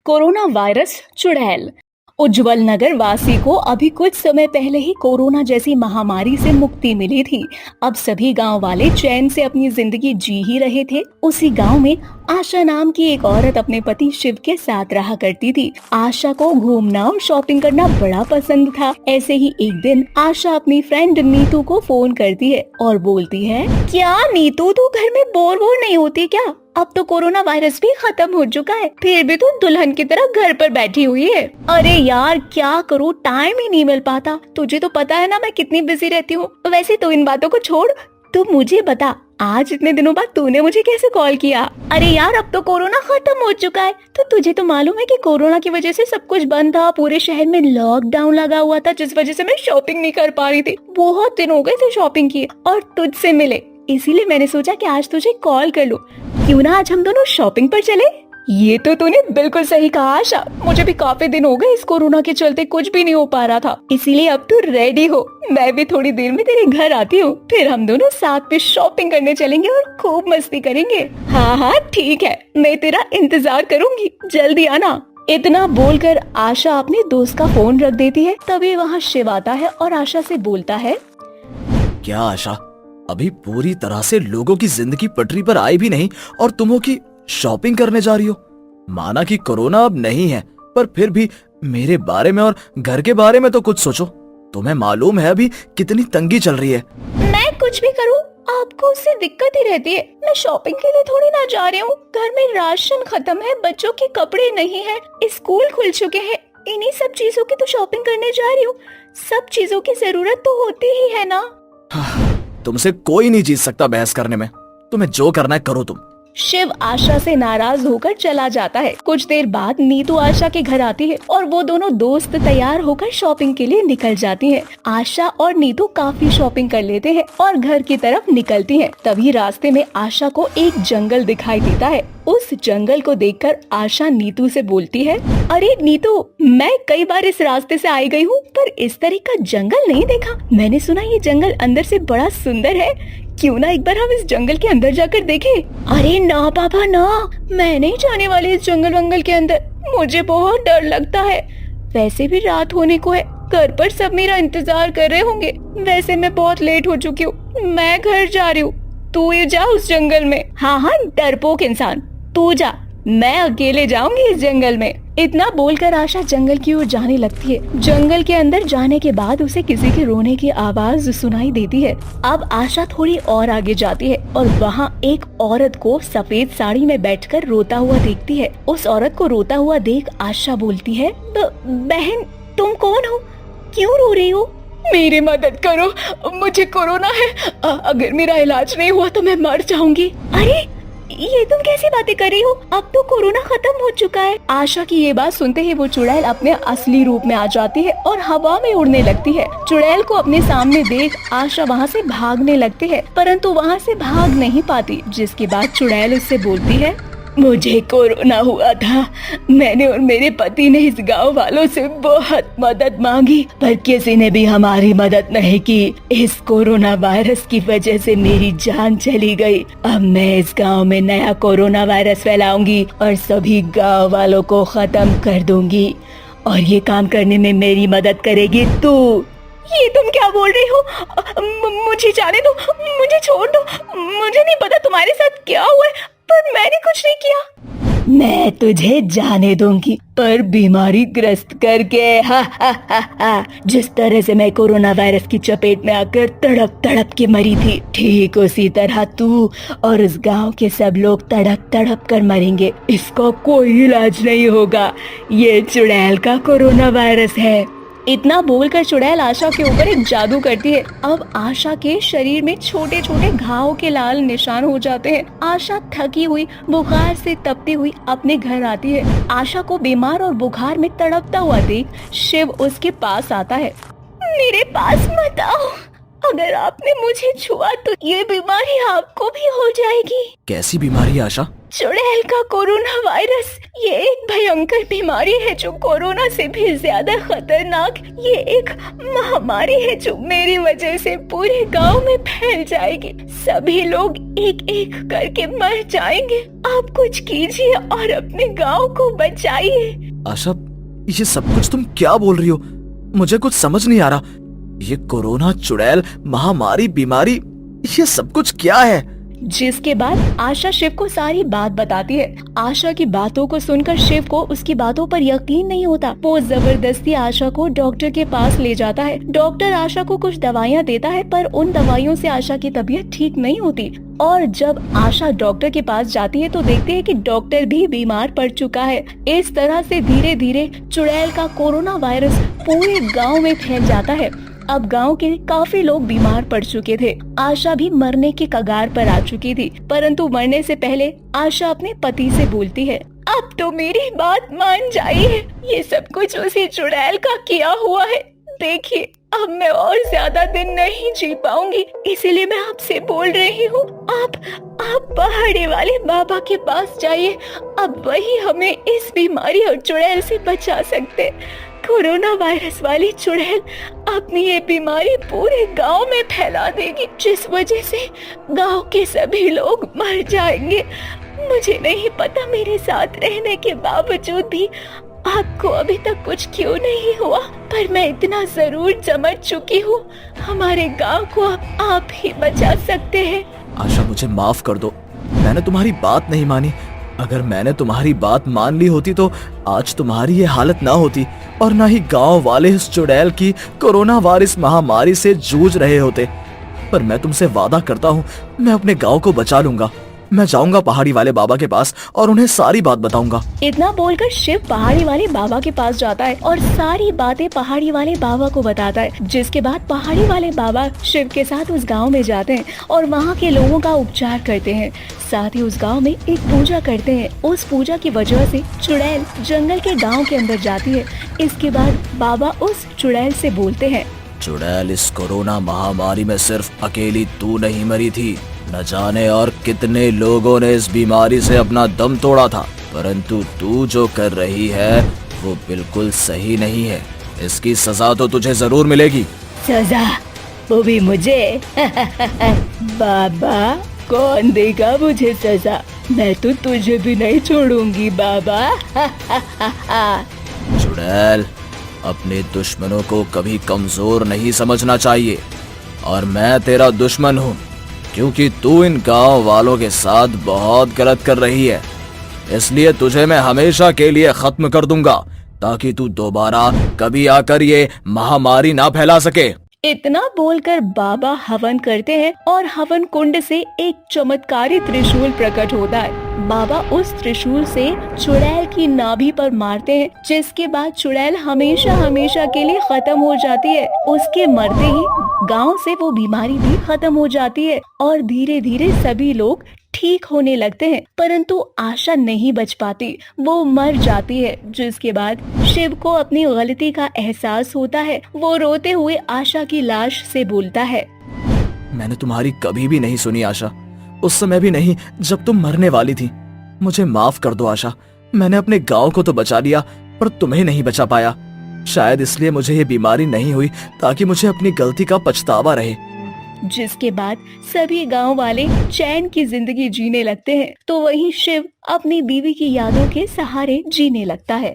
Corona virus चुड़ैल। उज्जवल नगर वासी को अभी कुछ समय पहले ही कोरोना जैसी महामारी से मुक्ति मिली थी। अब सभी गांव वाले चैन से अपनी जिंदगी जी ही रहे थे। उसी गांव में आशा नाम की एक औरत अपने पति शिव के साथ रहा करती थी। आशा को घूमना और शॉपिंग करना बड़ा पसंद था। ऐसे ही एक दिन आशा अपनी फ्रेंड नीतू को फोन करती है और बोलती है, क्या नीतू, तू घर में बोर नहीं होती क्या? अब तो कोरोना वायरस भी खत्म हो चुका है, फिर भी तू दुल्हन की तरह घर पर बैठी हुई है। अरे यार क्या करूँ, टाइम ही नहीं मिल पाता। तुझे तो पता है ना मैं कितनी बिजी रहती हूँ। वैसे तो इन बातों को छोड़, तू मुझे बता, आज इतने दिनों बाद तूने मुझे कैसे कॉल किया? अरे यार अब तो कोरोना खत्म हो चुका है, तो तुझे तो मालूम है कि कोरोना की वजह से सब कुछ बंद था। पूरे शहर में लॉकडाउन लगा हुआ था, जिस वजह से मैं शॉपिंग नहीं कर पा रही थी। बहुत दिन हो गए थे शॉपिंग किए और तुझसे मिले, इसीलिए मैंने सोचा कि आज तुझे कॉल कर लूं। क्यों ना आज हम दोनों शॉपिंग पर चले? ये तो तूने बिल्कुल सही कहा आशा, मुझे भी काफी दिन हो गए इस कोरोना के चलते कुछ भी नहीं हो पा रहा था। इसीलिए अब तू रेडी हो, मैं भी थोड़ी देर में तेरे घर आती हूँ, फिर हम दोनों साथ में शॉपिंग करने चलेंगे और खूब मस्ती करेंगे। हाँ ठीक है, मैं तेरा इंतजार करूंगी, जल्दी आना। इतना बोलकर आशा अपने दोस्त का फोन रख देती है। तभी वहाँ शिव आता है और आशा से बोलता है, क्या आशा, अभी पूरी तरह से लोगों की जिंदगी पटरी पर आई भी नहीं और तुम हो कि शॉपिंग करने जा रही हो? माना कि कोरोना अब नहीं है, पर फिर भी मेरे बारे में और घर के बारे में तो कुछ सोचो। तुम्हें मालूम है अभी कितनी तंगी चल रही है। मैं कुछ भी करूं आपको उससे दिक्कत ही रहती है। मैं शॉपिंग के लिए थोड़ी ना जा रही हूँ। घर में राशन खत्म है, बच्चों के कपड़े नहीं है, स्कूल खुल चुके हैं। इन्हीं सब चीजों की तो शॉपिंग करने जा रही हूँ। सब चीजों की जरूरत तो होती ही है ना। तुमसे कोई नहीं जीत सकता बहस करने में। तुम्हें जो करना है करो तुम। शिव आशा से नाराज होकर चला जाता है। कुछ देर बाद नीतू आशा के घर आती है और वो दोनों दोस्त तैयार होकर शॉपिंग के लिए निकल जाती हैं। आशा और नीतू काफी शॉपिंग कर लेते हैं और घर की तरफ निकलती हैं। तभी रास्ते में आशा को एक जंगल दिखाई देता है। उस जंगल को देखकर आशा नीतू से बोलती है, अरे नीतू, मैं कई बार इस रास्ते से आई गई हूँ, पर इस तरह का जंगल नहीं देखा। मैंने सुना ये जंगल अंदर से बड़ा सुंदर है, क्यों ना एक बार हम इस जंगल के अंदर जाकर देखें? अरे ना पापा ना, मैं नहीं जाने वाली इस जंगल वंगल के अंदर, मुझे बहुत डर लगता है। वैसे भी रात होने को है, घर पर सब मेरा इंतजार कर रहे होंगे। वैसे मैं बहुत लेट हो चुकी हूँ, मैं घर जा रही हूँ, तू ही जा उस जंगल में। हाँ डरपोक इंसान, तू जा, मैं अकेले जाऊंगी इस जंगल में। इतना बोलकर आशा जंगल की ओर जाने लगती है। जंगल के अंदर जाने के बाद उसे किसी के रोने की आवाज सुनाई देती है। अब आशा थोड़ी और आगे जाती है और वहाँ एक औरत को सफेद साड़ी में बैठकर रोता हुआ देखती है। उस औरत को रोता हुआ देख आशा बोलती है, बहन तुम कौन हो, क्यों रो रही हो? मेरी मदद करो, मुझे कोरोना है, अगर मेरा इलाज नहीं हुआ तो मैं मर जाऊंगी। अरे ये तुम कैसी बातें कर रही हो, अब तो कोरोना खत्म हो चुका है। आशा की ये बात सुनते ही वो चुड़ैल अपने असली रूप में आ जाती है और हवा में उड़ने लगती है। चुड़ैल को अपने सामने देख आशा वहाँ से भागने लगती है, परंतु वहाँ से भाग नहीं पाती। जिसके बाद चुड़ैल उससे बोलती है, मुझे कोरोना हुआ था, मैंने और मेरे पति ने इस गांव वालों से बहुत मदद मांगी, पर किसी ने भी हमारी मदद नहीं की। इस कोरोना वायरस की वजह से मेरी जान चली गई। अब मैं इस गांव में नया कोरोना वायरस फैलाऊंगी और सभी गांव वालों को खत्म कर दूंगी, और ये काम करने में मेरी मदद करेगी तू। ये तुम क्या बोल रही हो? मुझे जाने दो, मुझे छोड़ दो, मुझे नहीं पता तुम्हारे साथ क्या हुआ है, पर मैंने कुछ नहीं किया। मैं तुझे जाने दूंगी, पर बीमारी ग्रस्त करके। हा। जिस तरह से मैं कोरोना वायरस की चपेट में आकर तड़प तड़प के मरी थी, ठीक उसी तरह तू और उस गांव के सब लोग तड़प तड़प कर मरेंगे। इसका कोई इलाज नहीं होगा, ये चुड़ैल का कोरोना वायरस है। इतना बोलकर चुड़ैल आशा के ऊपर एक जादू करती है। अब आशा के शरीर में छोटे छोटे घाव के लाल निशान हो जाते हैं। आशा थकी हुई, बुखार से तपती हुई अपने घर आती है। आशा को बीमार और बुखार में तड़पता हुआ देख शिव उसके पास आता है। मेरे पास मत आओ, अगर आपने मुझे छुआ तो ये बीमारी आपको भी हो जाएगी। कैसी बीमारी आशा? चुड़ैल का कोरोना वायरस। ये एक भयंकर बीमारी है जो कोरोना से भी ज्यादा खतरनाक। ये एक महामारी है जो मेरी वजह से पूरे गांव में फैल जाएगी। सभी लोग एक एक करके मर जाएंगे। आप कुछ कीजिए और अपने गांव को बचाइए। आशा, ये सब कुछ तुम क्या बोल रही हो? मुझे कुछ समझ नहीं आ रहा। ये कोरोना, चुड़ैल, महामारी, बीमारी, ये सब कुछ क्या है? जिसके बाद आशा शिव को सारी बात बताती है। आशा की बातों को सुनकर शिव को उसकी बातों पर यकीन नहीं होता। वो जबरदस्ती आशा को डॉक्टर के पास ले जाता है। डॉक्टर आशा को कुछ दवाइयाँ देता है पर उन दवाइयों से आशा की तबीयत ठीक नहीं होती। और जब आशा डॉक्टर के पास जाती है तो देखते है कि डॉक्टर भी बीमार पड़ चुका है। इस तरह से धीरे धीरे चुड़ैल का कोरोना वायरस पूरे गाँव में फैल जाता है। अब गांव के काफी लोग बीमार पड़ चुके थे। आशा भी मरने के कगार पर आ चुकी थी, परंतु मरने से पहले आशा अपने पति से बोलती है, अब तो मेरी बात मान जाइए। ये सब कुछ उसी चुड़ैल का किया हुआ है। देखिए, अब मैं और ज्यादा दिन नहीं जी पाऊंगी, इसीलिए मैं आपसे बोल रही हूँ, आप पहाड़ी वाले बाबा के पास जाइए। अब वही हमें इस बीमारी और चुड़ैल से बचा सकते। कोरोना वायरस वाली चुड़ैल अपनी ये बीमारी पूरे गांव में फैला देगी, जिस वजह से गांव के सभी लोग मर जाएंगे। मुझे नहीं पता मेरे साथ रहने के बावजूद भी आपको अभी तक कुछ क्यों नहीं हुआ, पर मैं इतना जरूर समझ चुकी हूँ, हमारे गांव को अब आप ही बचा सकते हैं। आशा, मुझे माफ कर दो, मैंने तुम्हारी बात नहीं मानी। अगर मैंने तुम्हारी बात मान ली होती तो आज तुम्हारी ये हालत ना होती और ना ही गांव वाले इस चुड़ैल की कोरोना वायरस महामारी से जूझ रहे होते। पर मैं तुमसे वादा करता हूँ, मैं अपने गांव को बचा लूंगा। मैं जाऊंगा पहाड़ी वाले बाबा के पास और उन्हें सारी बात बताऊंगा। इतना बोलकर शिव पहाड़ी वाले बाबा के पास जाता है और सारी बातें पहाड़ी वाले बाबा को बताता है। जिसके बाद पहाड़ी वाले बाबा शिव के साथ उस गांव में जाते हैं और वहां के लोगों का उपचार करते हैं। साथ ही उस गांव में एक पूजा करते हैं। उस पूजा की वजह से चुड़ैल जंगल के गांव के अंदर जाती है। इसके बाद बाबा उस चुड़ैल से बोलते हैं, चुड़ैल, इस कोरोना महामारी में सिर्फ अकेली तू नहीं मरी थी, न जाने और कितने लोगों ने इस बीमारी से अपना दम तोड़ा था। परंतु तू जो कर रही है वो बिल्कुल सही नहीं है। इसकी सजा तो तुझे जरूर मिलेगी। सजा? वो भी मुझे? बाबा, कौन देगा मुझे सजा? मैं तो तुझे भी नहीं छोड़ूंगी बाबा। चुड़ैल, अपने दुश्मनों को कभी कमजोर नहीं समझना चाहिए और मैं तेरा दुश्मन हूँ, क्योंकि तू इन गांव वालों के साथ बहुत गलत कर रही है। इसलिए तुझे मैं हमेशा के लिए खत्म कर दूंगा ताकि तू दोबारा कभी आकर ये महामारी ना फैला सके। इतना बोलकर बाबा हवन करते हैं और हवन कुंड से एक चमत्कारी त्रिशूल प्रकट होता है। बाबा उस त्रिशूल से चुड़ैल की नाभि पर मारते हैं, जिसके बाद चुड़ैल हमेशा हमेशा के लिए खत्म हो जाती है। उसके मरते ही गांव से वो बीमारी भी खत्म हो जाती है और धीरे धीरे सभी लोग ठीक होने लगते हैं। परंतु आशा नहीं बच पाती, वो मर जाती है। जिसके बाद शिव को अपनी गलती का एहसास होता है। वो रोते हुए आशा की लाश से बोलता है, मैंने तुम्हारी कभी भी नहीं सुनी आशा, उस समय भी नहीं जब तुम मरने वाली थी। मुझे माफ कर दो आशा, मैंने अपने गांव को तो बचा लिया पर तुम्हें नहीं बचा पाया। शायद इसलिए मुझे ये बीमारी नहीं हुई ताकि मुझे अपनी गलती का पछतावा रहे। जिसके बाद सभी गांव वाले चैन की जिंदगी जीने लगते हैं, तो वहीं शिव अपनी बीवी की यादों के सहारे जीने लगता है।